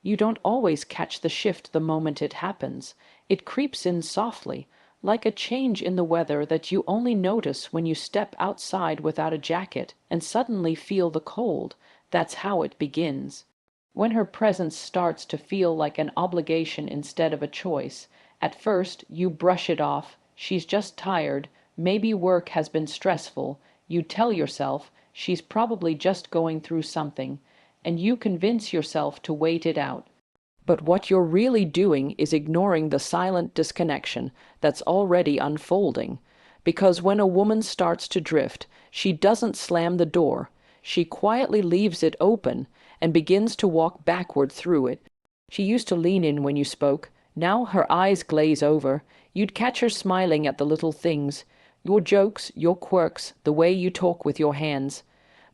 You don't always catch the shift the moment it happens. It creeps in softly, like a change in the weather that you only notice when you step outside without a jacket and suddenly feel the cold. That's how it begins. When her presence starts to feel like an obligation instead of a choice, at first you brush it off. She's just tired. Maybe work has been stressful. You tell yourself she's probably just going through something, and you convince yourself to wait it out. But what you're really doing is ignoring the silent disconnection that's already unfolding. Because when a woman starts to drift, she doesn't slam the door. She quietly leaves it open and begins to walk backward through it. She used to lean in when you spoke. Now her eyes glaze over. You'd catch her smiling at the little things, your jokes, your quirks, the way you talk with your hands.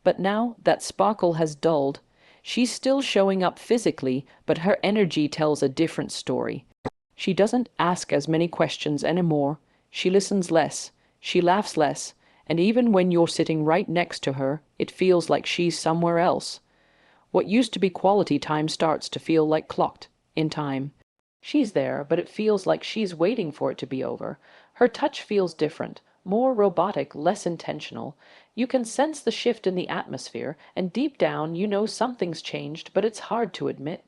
But now that sparkle has dulled. She's still showing up physically, but her energy tells a different story. She doesn't ask as many questions anymore. She listens less. She laughs less. And even when you're sitting right next to her, it feels like she's somewhere else. What used to be quality time starts to feel like clocked in time. She's there, but it feels like she's waiting for it to be over. Her touch feels different, more robotic, less intentional. You can sense the shift in the atmosphere, and deep down you know something's changed, but it's hard to admit.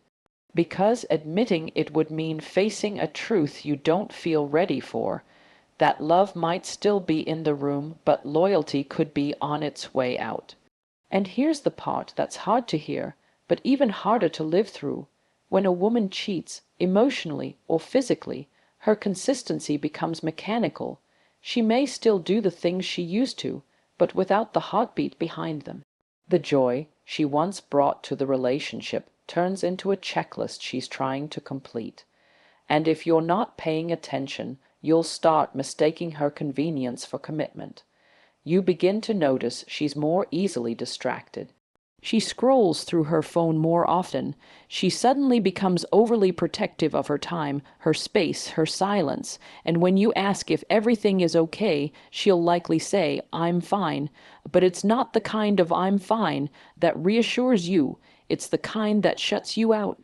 Because admitting it would mean facing a truth you don't feel ready for. That love might still be in the room, but loyalty could be on its way out. And here's the part that's hard to hear, but even harder to live through. When a woman cheats, emotionally or physically, her consistency becomes mechanical. She may still do the things she used to, but without the heartbeat behind them. The joy she once brought to the relationship turns into a checklist she's trying to complete. And if you're not paying attention, you'll start mistaking her convenience for commitment. You begin to notice she's more easily distracted. She scrolls through her phone more often. She suddenly becomes overly protective of her time, her space, her silence. And when you ask if everything is okay, she'll likely say, "I'm fine." But it's not the kind of "I'm fine" that reassures you. It's the kind that shuts you out.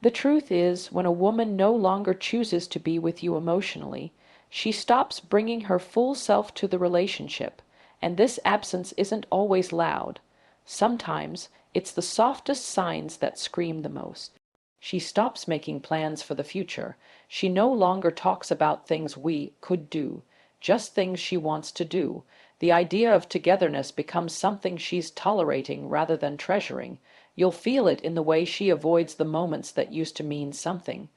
The truth is, when a woman no longer chooses to be with you emotionally, she stops bringing her full self to the relationship. And this absence isn't always loud. Sometimes it's the softest signs that scream the most. She stops making plans for the future. She no longer talks about things we could do, just things she wants to do. The idea of togetherness becomes something she's tolerating rather than treasuring. You'll feel it in the way she avoids the moments that used to mean something.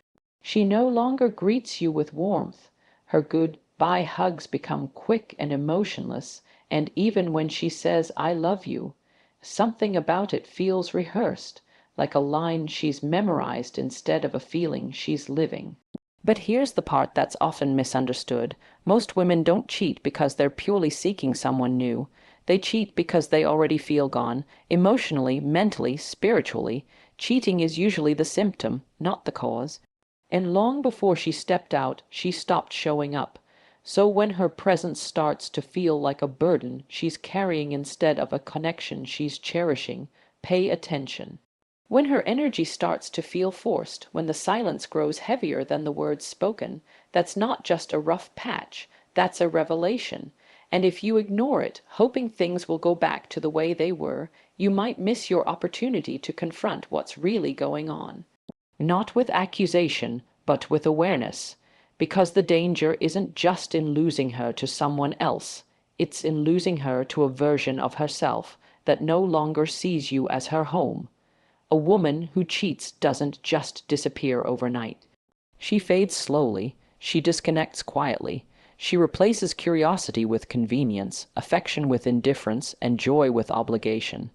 She no longer greets you with warmth. Her goodbye hugs become quick and emotionless, and even when she says, "I love you," something about it feels rehearsed, like a line she's memorized instead of a feeling she's living. But here's the part that's often misunderstood. Most women don't cheat because they're purely seeking someone new. They cheat because they already feel gone. Emotionally, mentally, spiritually, cheating is usually the symptom, not the cause. And long before she stepped out, she stopped showing up. So when her presence starts to feel like a burden she's carrying instead of a connection she's cherishing, pay attention. When her energy starts to feel forced, when the silence grows heavier than the words spoken, that's not just a rough patch, that's a revelation. And if you ignore it, hoping things will go back to the way they were, you might miss your opportunity to confront what's really going on. Not with accusation, but with awareness. Because the danger isn't just in losing her to someone else, it's in losing her to a version of herself that no longer sees you as her home. A woman who cheats doesn't just disappear overnight. She fades slowly, she disconnects quietly, she replaces curiosity with convenience, affection with indifference, and joy with obligation.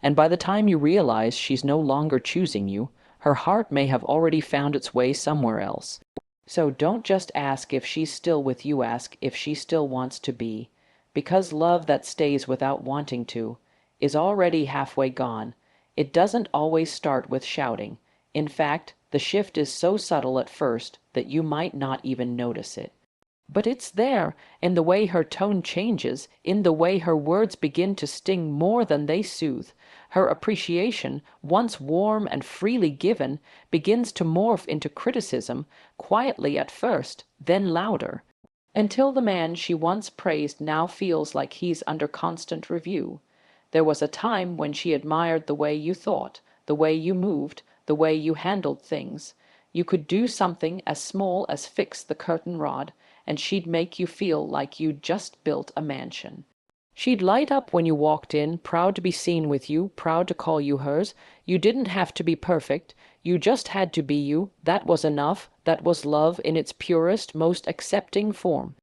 And by the time you realize she's no longer choosing you, her heart may have already found its way somewhere else. So don't just ask if she's still with you, ask if she still wants to be. Because love that stays without wanting to is already halfway gone. It doesn't always start with shouting. In fact, the shift is so subtle at first that you might not even notice it. But it's there, in the way her tone changes, in the way her words begin to sting more than they soothe. Her appreciation, once warm and freely given, begins to morph into criticism, quietly at first, then louder, until the man she once praised now feels like he's under constant review. There was a time when she admired the way you thought, the way you moved, the way you handled things. You could do something as small as fix the curtain rod, and she'd make you feel like you'd just built a mansion. She'd light up when you walked in, proud to be seen with you, proud to call you hers. You didn't have to be perfect. You just had to be you. That was enough. That was love in its purest, most accepting form.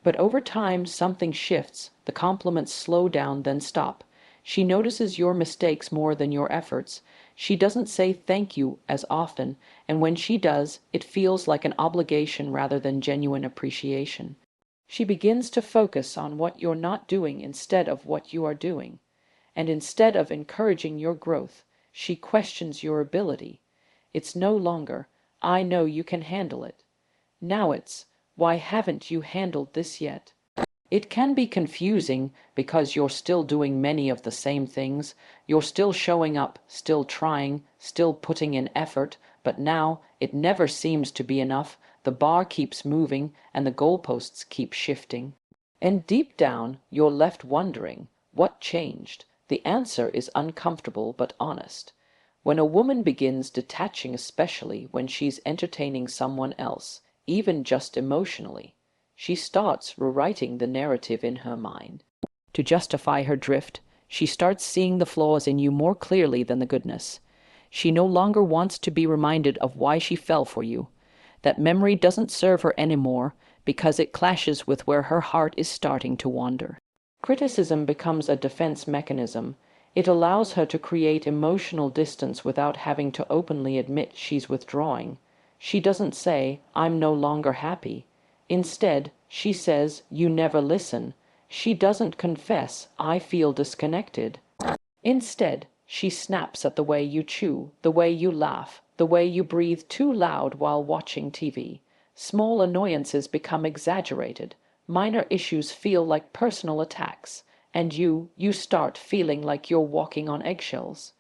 But over time, something shifts. The compliments slow down, then stop. She notices your mistakes more than your efforts. She doesn't say thank you as often, and when she does, it feels like an obligation rather than genuine appreciation. She begins to focus on what you're not doing instead of what you are doing. And instead of encouraging your growth, she questions your ability. It's no longer, I know you can handle it. Now it's, why haven't you handled this yet? It can be confusing because you're still doing many of the same things. You're still showing up, still trying, still putting in effort, but now it never seems to be enough. The bar keeps moving and the goalposts keep shifting. And deep down, you're left wondering, what changed? The answer is uncomfortable but honest. When a woman begins detaching, especially when she's entertaining someone else, even just emotionally, she starts rewriting the narrative in her mind. To justify her drift, she starts seeing the flaws in you more clearly than the goodness. She no longer wants to be reminded of why she fell for you. That memory doesn't serve her anymore because it clashes with where her heart is starting to wander. Criticism becomes a defense mechanism. It allows her to create emotional distance without having to openly admit she's withdrawing. She doesn't say, I'm no longer happy. Instead, she says, you never listen. She doesn't confess, I feel disconnected. Instead, she snaps at the way you chew, the way you laugh, the way you breathe too loud while watching TV. Small annoyances become exaggerated. Minor issues feel like personal attacks. And you start feeling like you're walking on eggshells.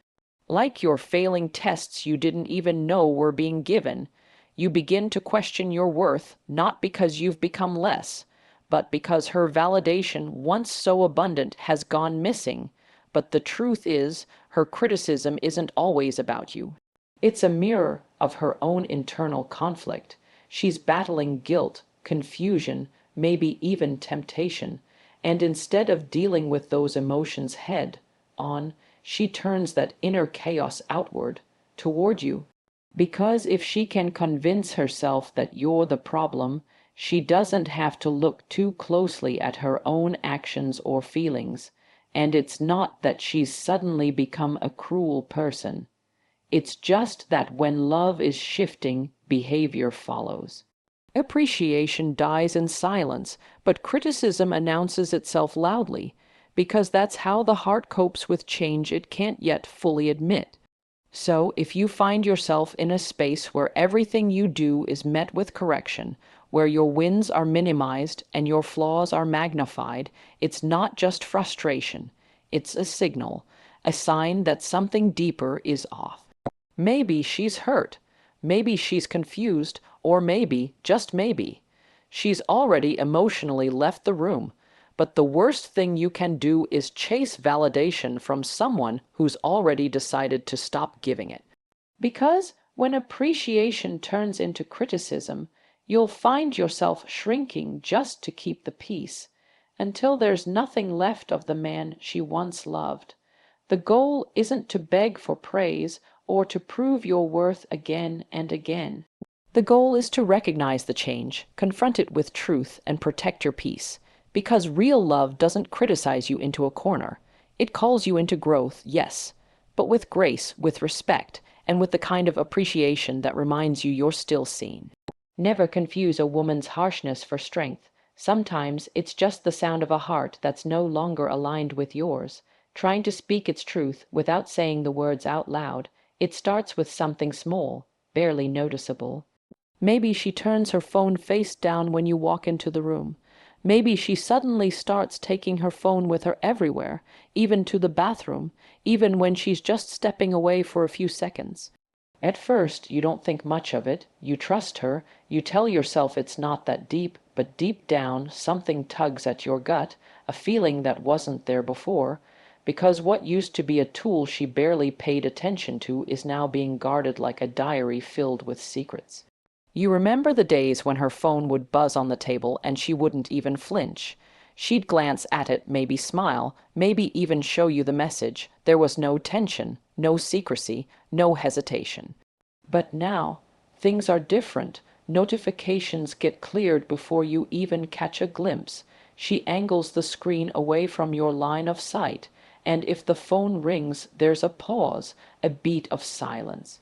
Like you're failing tests you didn't even know were being given. You begin to question your worth, not because you've become less, but because her validation, once so abundant, has gone missing. But the truth is, her criticism isn't always about you. It's a mirror of her own internal conflict. She's battling guilt, confusion, maybe even temptation. And instead of dealing with those emotions head on, she turns that inner chaos outward, toward you. Because if she can convince herself that you're the problem, she doesn't have to look too closely at her own actions or feelings. And it's not that she's suddenly become a cruel person. It's just that when love is shifting, behavior follows. Appreciation dies in silence, but criticism announces itself loudly, because that's how the heart copes with change it can't yet fully admit. So, if you find yourself in a space where everything you do is met with correction, where your wins are minimized and your flaws are magnified, it's not just frustration. It's a signal, a sign that something deeper is off. Maybe she's hurt. Maybe she's confused, or maybe, just maybe, she's already emotionally left the room. But the worst thing you can do is chase validation from someone who's already decided to stop giving it. Because when appreciation turns into criticism, you'll find yourself shrinking just to keep the peace, until there's nothing left of the man she once loved. The goal isn't to beg for praise or to prove your worth again and again. The goal is to recognize the change, confront it with truth, and protect your peace. Because real love doesn't criticize you into a corner. It calls you into growth, yes, but with grace, with respect, and with the kind of appreciation that reminds you you're still seen. Never confuse a woman's harshness for strength. Sometimes it's just the sound of a heart that's no longer aligned with yours, trying to speak its truth without saying the words out loud. It starts with something small, barely noticeable. Maybe she turns her phone face down when you walk into the room. Maybe she suddenly starts taking her phone with her everywhere, even to the bathroom, even when she's just stepping away for a few seconds. At first, you don't think much of it. You trust her. You tell yourself it's not that deep, but deep down, something tugs at your gut, a feeling that wasn't there before, because what used to be a tool she barely paid attention to is now being guarded like a diary filled with secrets. You remember the days when her phone would buzz on the table and she wouldn't even flinch. She'd glance at it, maybe smile, maybe even show you the message. There was no tension, no secrecy, no hesitation. But now, things are different. Notifications get cleared before you even catch a glimpse. She angles the screen away from your line of sight, and if the phone rings, there's a pause, a beat of silence.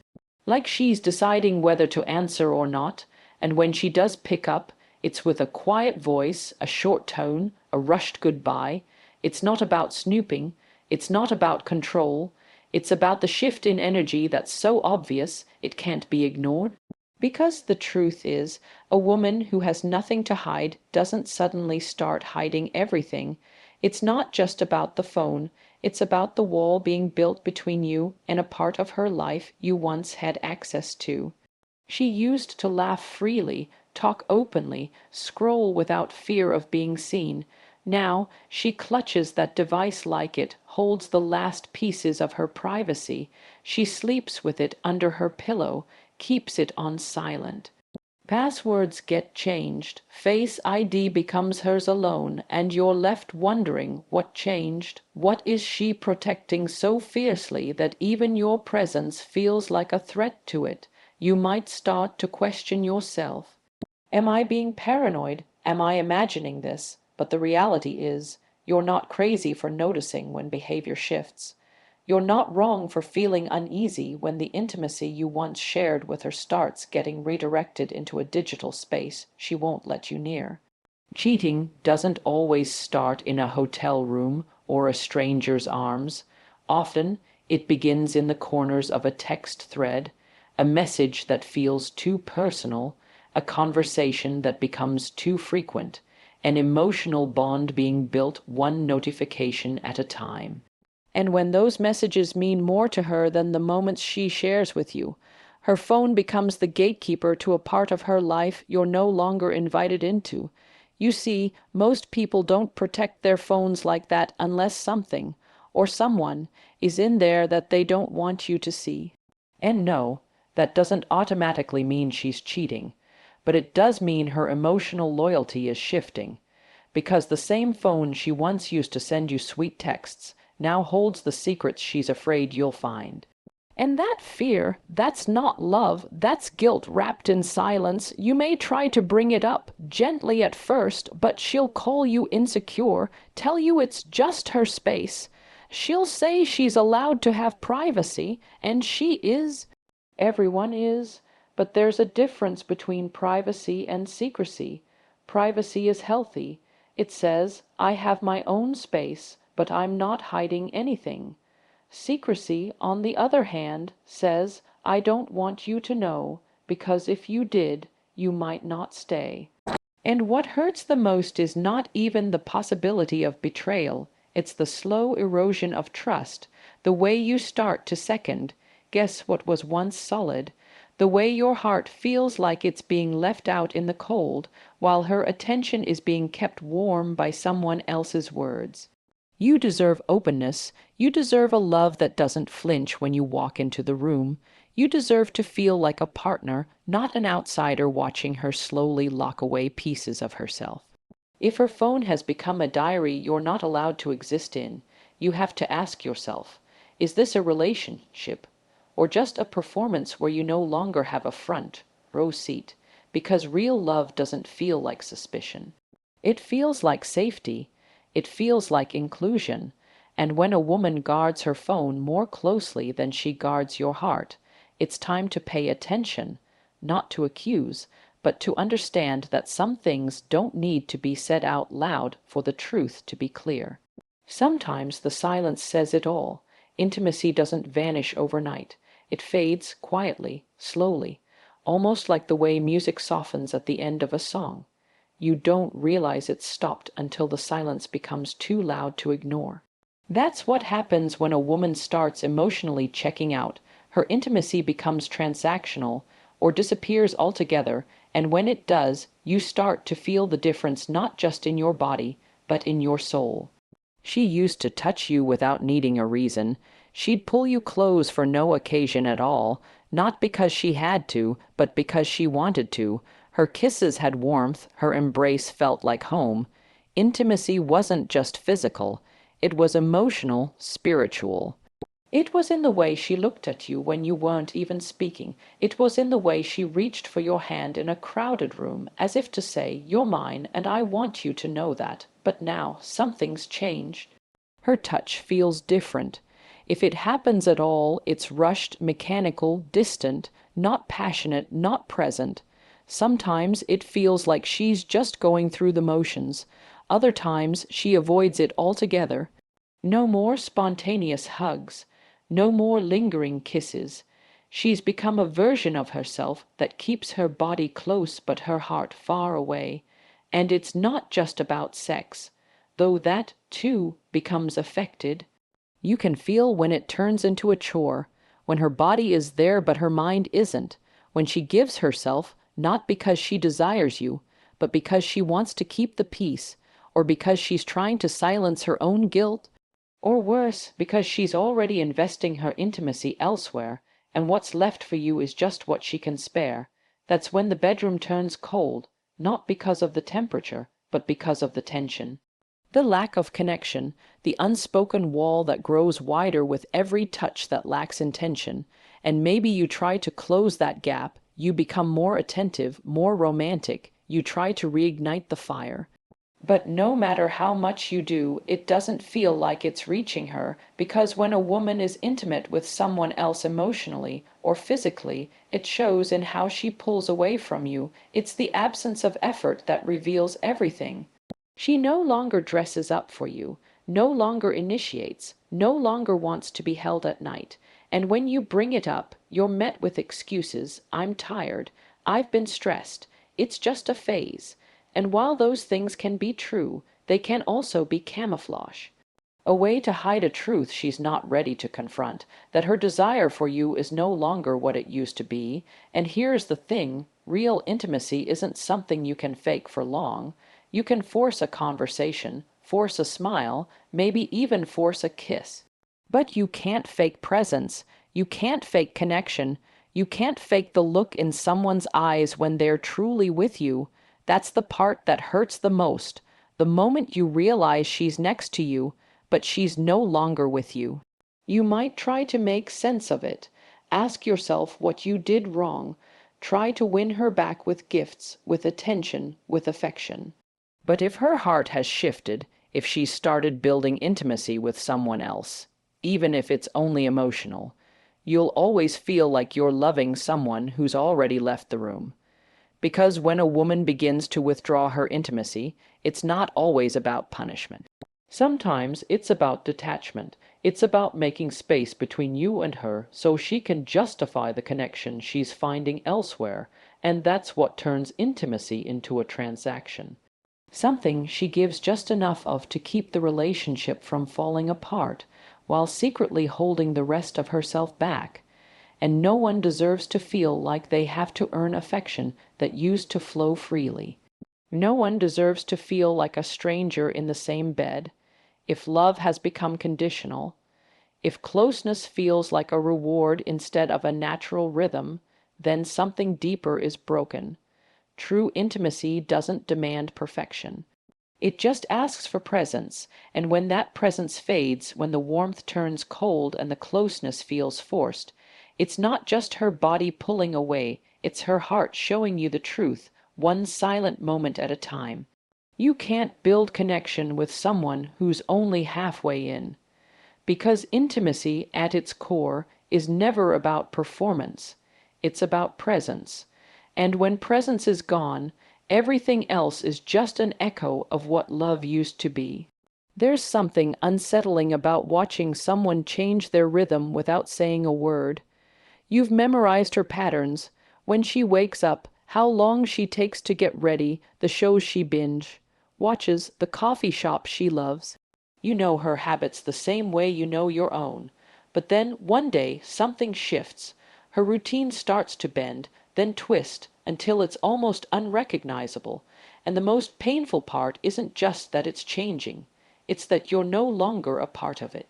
Like she's deciding whether to answer or not, and when she does pick up, it's with a quiet voice, a short tone, a rushed goodbye. It's not about snooping, it's not about control, it's about the shift in energy that's so obvious it can't be ignored. Because the truth is, a woman who has nothing to hide doesn't suddenly start hiding everything. It's not just about the phone, it's about the wall being built between you and a part of her life you once had access to. She used to laugh freely, talk openly, scroll without fear of being seen. Now she clutches that device like it holds the last pieces of her privacy. She sleeps with it under her pillow, keeps it on silent. Passwords get changed, Face ID becomes hers alone, and you're left wondering what changed. What is she protecting so fiercely that even your presence feels like a threat to it? You might start to question yourself. Am I being paranoid? Am I imagining this? But the reality is, you're not crazy for noticing when behavior shifts. You're not wrong for feeling uneasy when the intimacy you once shared with her starts getting redirected into a digital space she won't let you near. Cheating doesn't always start in a hotel room or a stranger's arms. Often, it begins in the corners of a text thread, a message that feels too personal, a conversation that becomes too frequent, an emotional bond being built one notification at a time. And when those messages mean more to her than the moments she shares with you, her phone becomes the gatekeeper to a part of her life you're no longer invited into. You see, most people don't protect their phones like that unless something, or someone, is in there that they don't want you to see. And no, that doesn't automatically mean she's cheating, but it does mean her emotional loyalty is shifting, because the same phone she once used to send you sweet texts now holds the secrets she's afraid you'll find. And that fear, that's not love, that's guilt wrapped in silence. You may try to bring it up, gently at first, but she'll call you insecure, tell you it's just her space. She'll say she's allowed to have privacy, and she is. Everyone is. But there's a difference between privacy and secrecy. Privacy is healthy. It says, I have my own space, but I'm not hiding anything. Secrecy, on the other hand, says, I don't want you to know, because if you did, you might not stay. And what hurts the most is not even the possibility of betrayal, it's the slow erosion of trust, the way you start to second, guess what was once solid, the way your heart feels like it's being left out in the cold, while her attention is being kept warm by someone else's words. You deserve openness. You deserve a love that doesn't flinch when you walk into the room. You deserve to feel like a partner, not an outsider watching her slowly lock away pieces of herself. If her phone has become a diary you're not allowed to exist in, you have to ask yourself, is this a relationship, or just a performance where you no longer have a front row seat? Because real love doesn't feel like suspicion. It feels like safety. It feels like inclusion, and when a woman guards her phone more closely than she guards your heart, it's time to pay attention, not to accuse, but to understand that some things don't need to be said out loud for the truth to be clear. Sometimes the silence says it all. Intimacy doesn't vanish overnight. It fades quietly, slowly. almost like the way music softens at the end of a song. You don't realize it's stopped until the silence becomes too loud to ignore. That's what happens when a woman starts emotionally checking out. Her intimacy becomes transactional or disappears altogether, and when it does, you start to feel the difference not just in your body, but in your soul. She used to touch you without needing a reason. She'd pull you close for no occasion at all, not because she had to, but because she wanted to. Her kisses had warmth, her embrace felt like home. Intimacy wasn't just physical, it was emotional, spiritual. It was in the way she looked at you when you weren't even speaking. It was in the way she reached for your hand in a crowded room, as if to say, "You're mine, and I want you to know that. But now, something's changed." Her touch feels different. If it happens at all, it's rushed, mechanical, distant, not passionate, not present. Sometimes it feels like she's just going through the motions. Other times she avoids it altogether. No more spontaneous hugs. No more lingering kisses. She's become a version of herself that keeps her body close but her heart far away. And it's not just about sex, though that, too, becomes affected. You can feel when it turns into a chore, when her body is there but her mind isn't, when she gives herself, not because she desires you, but because she wants to keep the peace, or because she's trying to silence her own guilt, or worse, because she's already investing her intimacy elsewhere, and what's left for you is just what she can spare. That's when the bedroom turns cold, not because of the temperature, but because of the tension. The lack of connection, the unspoken wall that grows wider with every touch that lacks intention, and maybe you try to close that gap, you become more attentive, more romantic, you try to reignite the fire. But no matter how much you do, it doesn't feel like it's reaching her, because when a woman is intimate with someone else emotionally or physically, it shows in how she pulls away from you. It's the absence of effort that reveals everything. She no longer dresses up for you, no longer initiates, no longer wants to be held at night. And when you bring it up, you're met with excuses. "I'm tired. I've been stressed. It's just a phase." And while those things can be true, they can also be camouflage. A way to hide a truth she's not ready to confront, that her desire for you is no longer what it used to be. And here's the thing, real intimacy isn't something you can fake for long. You can force a conversation, force a smile, maybe even force a kiss. But you can't fake presence, you can't fake connection, you can't fake the look in someone's eyes when they're truly with you. That's the part that hurts the most, the moment you realize she's next to you, but she's no longer with you. You might try to make sense of it, ask yourself what you did wrong, try to win her back with gifts, with attention, with affection. But if her heart has shifted, if she's started building intimacy with someone else, even if it's only emotional, you'll always feel like you're loving someone who's already left the room. Because when a woman begins to withdraw her intimacy, it's not always about punishment. Sometimes it's about detachment. It's about making space between you and her so she can justify the connection she's finding elsewhere, and that's what turns intimacy into a transaction. Something she gives just enough of to keep the relationship from falling apart, while secretly holding the rest of herself back. And no one deserves to feel like they have to earn affection that used to flow freely. No one deserves to feel like a stranger in the same bed. If love has become conditional, if closeness feels like a reward instead of a natural rhythm, then something deeper is broken. True intimacy doesn't demand perfection. It just asks for presence, and when that presence fades, when the warmth turns cold and the closeness feels forced, it's not just her body pulling away, it's her heart showing you the truth, one silent moment at a time. You can't build connection with someone who's only halfway in. Because intimacy, at its core, is never about performance. It's about presence. And when presence is gone, everything else is just an echo of what love used to be. There's something unsettling about watching someone change their rhythm without saying a word. You've memorized her patterns, when she wakes up, how long she takes to get ready, the shows she watches, the coffee shop she loves. You know her habits the same way you know your own. But then one day something shifts. Her routine starts to bend, then twist, until it's almost unrecognizable. And the most painful part isn't just that it's changing, it's that you're no longer a part of it.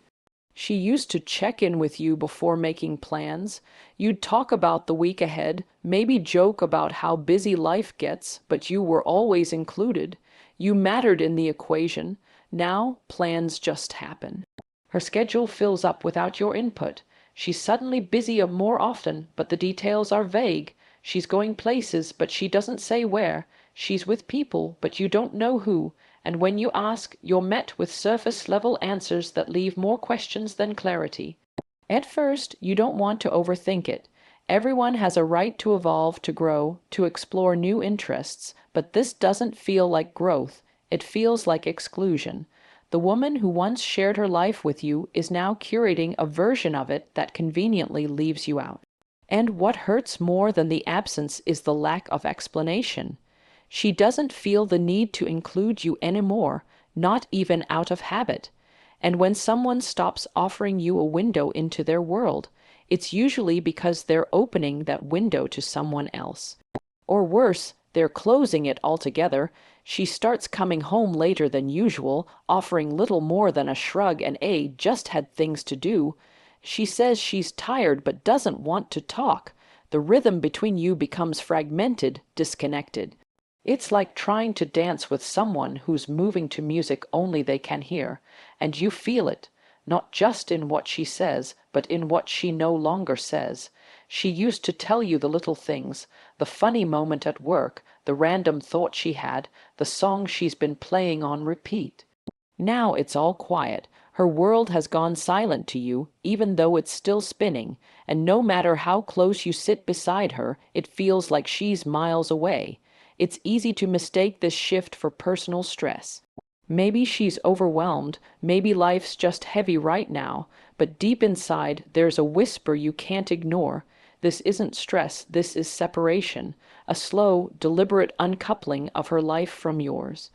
She used to check in with you before making plans. You'd talk about the week ahead, maybe joke about how busy life gets, but you were always included. You mattered in the equation. Now, plans just happen. Her schedule fills up without your input. She's suddenly busier more often, but the details are vague. She's going places, but she doesn't say where. She's with people, but you don't know who. And when you ask, you're met with surface-level answers that leave more questions than clarity. At first, you don't want to overthink it. Everyone has a right to evolve, to grow, to explore new interests, but this doesn't feel like growth. It feels like exclusion. The woman who once shared her life with you is now curating a version of it that conveniently leaves you out. And what hurts more than the absence is the lack of explanation. She doesn't feel the need to include you anymore, not even out of habit. And when someone stops offering you a window into their world, it's usually because they're opening that window to someone else. Or worse, they're closing it altogether. She starts coming home later than usual, offering little more than a shrug and just had things to do. She says she's tired but doesn't want to talk. The rhythm between you becomes fragmented, disconnected. It's like trying to dance with someone who's moving to music only they can hear, and you feel it, not just in what she says, but in what she no longer says. She used to tell you the little things, the funny moment at work, the random thought she had, the song she's been playing on repeat. Now it's all quiet. Her world has gone silent to you, even though it's still spinning, and no matter how close you sit beside her, it feels like she's miles away. It's easy to mistake this shift for personal stress. Maybe she's overwhelmed, maybe life's just heavy right now, but deep inside there's a whisper you can't ignore. This isn't stress, this is separation, a slow, deliberate uncoupling of her life from yours.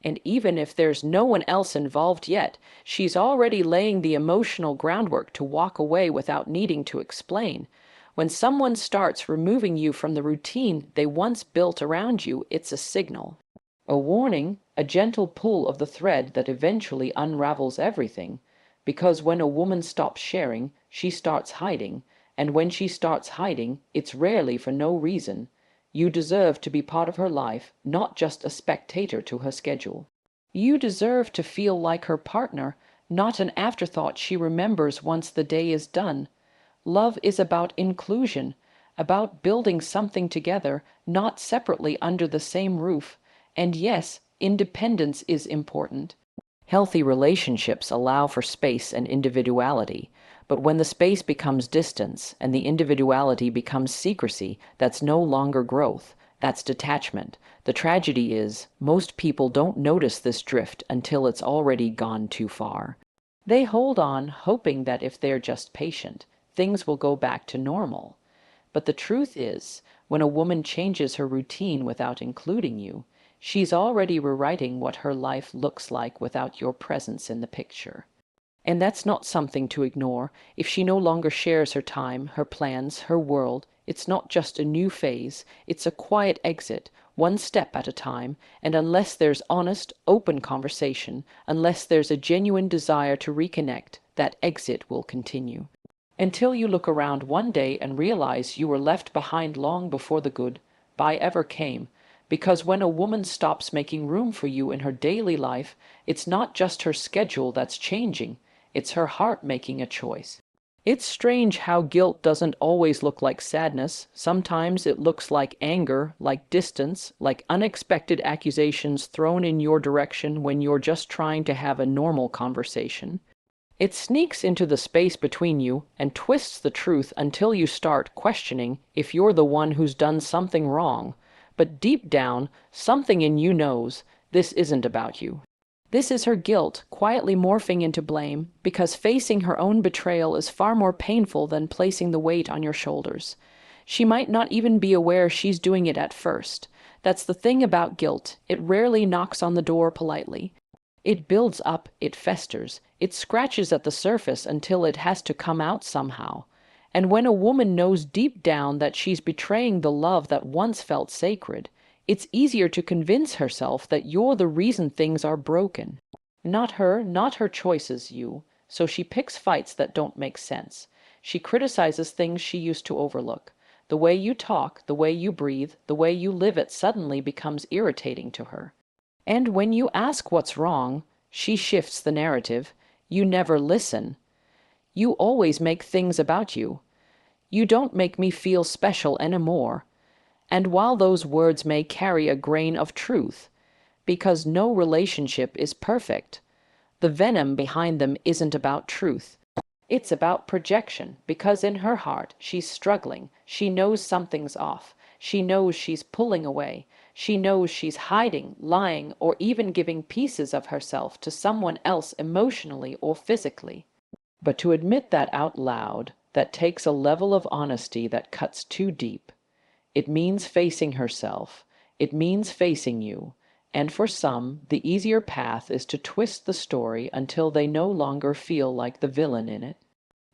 And even if there's no one else involved yet, she's already laying the emotional groundwork to walk away without needing to explain. When someone starts removing you from the routine they once built around you, it's a signal. A warning, a gentle pull of the thread that eventually unravels everything. Because when a woman stops sharing, she starts hiding. And when she starts hiding, it's rarely for no reason. You deserve to be part of her life, not just a spectator to her schedule. You deserve to feel like her partner, not an afterthought she remembers once the day is done. Love is about inclusion, about building something together, not separately under the same roof. And yes, independence is important. Healthy relationships allow for space and individuality, but when the space becomes distance and the individuality becomes secrecy, that's no longer growth, that's detachment. The tragedy is, most people don't notice this drift until it's already gone too far. They hold on, hoping that if they're just patient, things will go back to normal. But the truth is, when a woman changes her routine without including you, she's already rewriting what her life looks like without your presence in the picture. And that's not something to ignore. If she no longer shares her time, her plans, her world, it's not just a new phase, it's a quiet exit, one step at a time, and unless there's honest, open conversation, unless there's a genuine desire to reconnect, that exit will continue. Until you look around one day and realize you were left behind long before the goodbye ever came. Because when a woman stops making room for you in her daily life, it's not just her schedule that's changing, it's her heart making a choice. It's strange how guilt doesn't always look like sadness. Sometimes it looks like anger, like distance, like unexpected accusations thrown in your direction when you're just trying to have a normal conversation. It sneaks into the space between you and twists the truth until you start questioning if you're the one who's done something wrong. But deep down, something in you knows this isn't about you. This is her guilt, quietly morphing into blame, because facing her own betrayal is far more painful than placing the weight on your shoulders. She might not even be aware she's doing it at first. That's the thing about guilt. It rarely knocks on the door politely. It builds up, it festers, it scratches at the surface until it has to come out somehow. And when a woman knows deep down that she's betraying the love that once felt sacred, it's easier to convince herself that you're the reason things are broken. Not her choices, you. So she picks fights that don't make sense. She criticizes things she used to overlook. The way you talk, the way you breathe, the way you live it suddenly becomes irritating to her. And when you ask what's wrong, she shifts the narrative. You never listen. You always make things about you. You don't make me feel special anymore. And while those words may carry a grain of truth, because no relationship is perfect, the venom behind them isn't about truth. It's about projection, because in her heart she's struggling. She knows something's off. She knows she's pulling away. She knows she's hiding, lying, or even giving pieces of herself to someone else emotionally or physically. But to admit that out loud, that takes a level of honesty that cuts too deep. It means facing herself. It means facing you. And for some, the easier path is to twist the story until they no longer feel like the villain in it.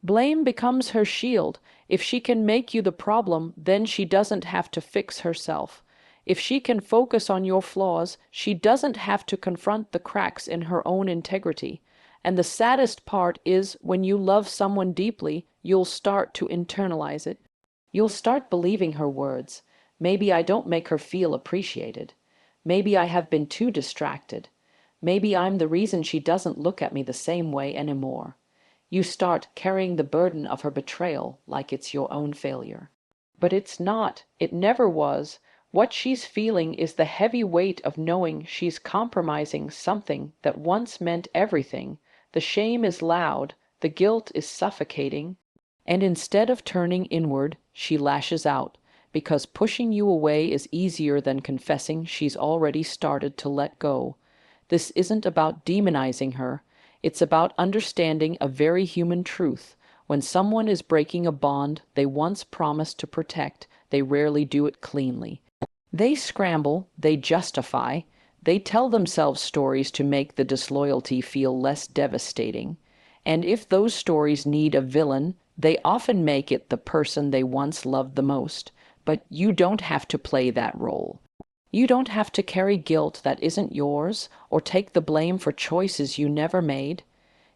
Blame becomes her shield. If she can make you the problem, then she doesn't have to fix herself. If she can focus on your flaws, she doesn't have to confront the cracks in her own integrity. And the saddest part is when you love someone deeply, you'll start to internalize it. You'll start believing her words. Maybe I don't make her feel appreciated. Maybe I have been too distracted. Maybe I'm the reason she doesn't look at me the same way anymore. You start carrying the burden of her betrayal like it's your own failure. But it's not. It never was. What she's feeling is the heavy weight of knowing she's compromising something that once meant everything. The shame is loud, the guilt is suffocating, and instead of turning inward, she lashes out, because pushing you away is easier than confessing she's already started to let go. This isn't about demonizing her. It's about understanding a very human truth. When someone is breaking a bond they once promised to protect, they rarely do it cleanly. They scramble, they justify, they tell themselves stories to make the disloyalty feel less devastating. And if those stories need a villain, they often make it the person they once loved the most. But you don't have to play that role. You don't have to carry guilt that isn't yours, or take the blame for choices you never made.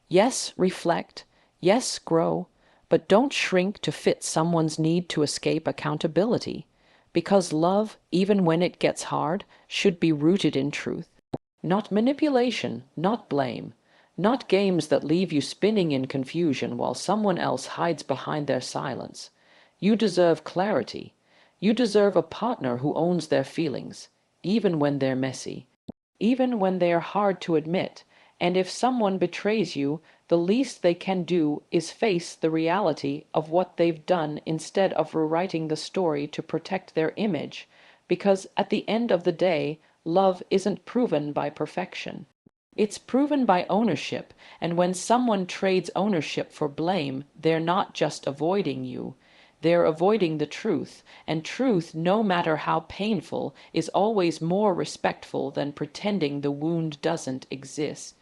Yes, reflect. Yes, grow. But don't shrink to fit someone's need to escape accountability. Because love, even when it gets hard, should be rooted in truth. Not manipulation, not blame. Not games that leave you spinning in confusion while someone else hides behind their silence. You deserve clarity. You deserve a partner who owns their feelings, even when they're messy, even when they are hard to admit. And if someone betrays you, the least they can do is face the reality of what they've done instead of rewriting the story to protect their image. Because at the end of the day, love isn't proven by perfection. It's proven by ownership, and when someone trades ownership for blame, they're not just avoiding you. They're avoiding the truth, and truth, no matter how painful, is always more respectful than pretending the wound doesn't exist.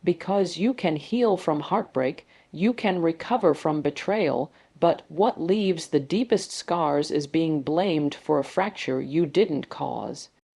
Because you can heal from heartbreak, you can recover from betrayal, but what leaves the deepest scars is being blamed for a fracture you didn't cause.